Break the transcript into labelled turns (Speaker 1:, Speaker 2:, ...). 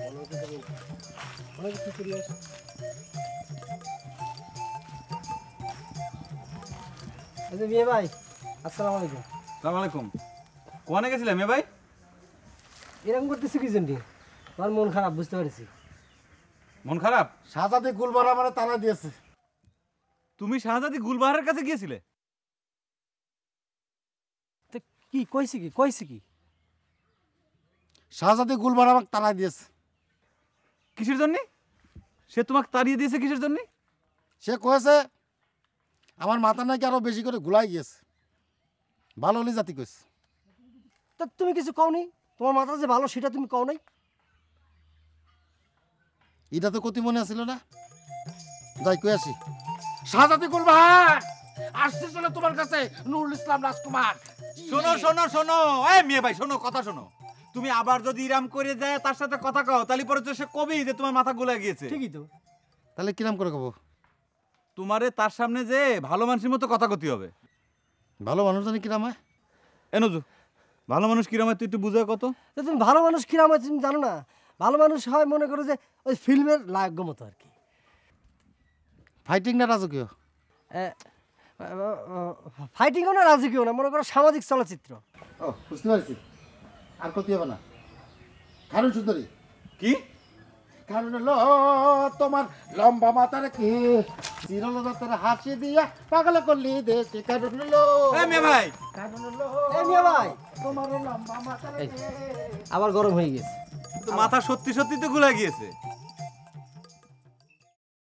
Speaker 1: অনেক কিছু সিরিয়াস। আচ্ছা মেয়ে ভাই, আসসালামু আলাইকুম।
Speaker 2: আসসালামু আলাইকুম। কোনে গেছিলে মেয়ে ভাই?
Speaker 1: এরকম করতেছি কি জন্য? তোমার মন খারাপ, বুঝতে পারছি।
Speaker 2: মন খারাপ?
Speaker 3: শাহজাদি গুলবার আমারে তারা দিয়েছে।
Speaker 2: তুমি শাহজাদি গুলবাহারের কাছে গিয়েছিলে?
Speaker 1: তো কি কইছি কি কইছি কি?
Speaker 3: শাহজাদি গুলবার আমাকে তারা দিয়েছে।
Speaker 2: কিসের জন্য? সে তোমাকে তাড়িয়ে দিয়েছে কিসের জন্য?
Speaker 3: সে কয়েছে আমার মাথা নাকি আরো বেশি করে গুলাই গিয়েছে, ভালো হলে জাতি কইছে।
Speaker 1: তা তুমি কিছু কও নি? তোমার মাথা যে ভালো সেটা তুমি কও নাই?
Speaker 3: এটা তো কতি মনে আছিল না। যাই কই আসি, শাহজাদি গুলবার আসছে চলে তোমার কাছে নুরুল ইসলাম রাজকুমার।
Speaker 2: শোনো শোনো শোনো, এই মেয়ে ভাই শোনো, কথা শোনো। তুমি আবার যদি ইরাম করে যায় তার সাথে কথা কও, তাহলে পরে তো সে কবেই যে তোমার মাথা গোলা গিয়েছে।
Speaker 1: ঠিকই তো।
Speaker 3: তাহলে কিরাম করে কব?
Speaker 2: তোমারে তার সামনে যে ভালো মানুষের মতো কথা কইতে হবে।
Speaker 3: ভালো মানুষ জানি কিরাম হয়?
Speaker 2: এনজু, ভালো মানুষ কিরাম হয় তুই একটু বুঝায় কত।
Speaker 1: তা তুমি ভালো মানুষ কিরাম হয় তুমি জানো না? ভালো মানুষ হয় মনে করো যে ওই ফিল্মের লায়ক মতো আর কি।
Speaker 3: ফাইটিং না রাজকীয়?
Speaker 1: ফাইটিংও না রাজকীয় না, মনে করো সামাজিক চলচ্চিত্র।
Speaker 3: ও বুঝতে পারছি। আর কতি হবে না? কারণ সুন্দরী
Speaker 2: কি?
Speaker 3: কারণ হলো তোমার লম্বা মাথা রেখে চিরলতার হাসি দিয়া পাগল করলি দেশে। কারণ হলো
Speaker 2: এই মেয়ে ভাই,
Speaker 3: কারণ হলো
Speaker 1: এই মিয়া ভাই,
Speaker 3: তোমার লম্বা মাথা রেখে।
Speaker 1: আবার গরম হয়ে গেছে।
Speaker 2: তো মাথা সত্যি সত্যি তো গোলা গিয়েছে।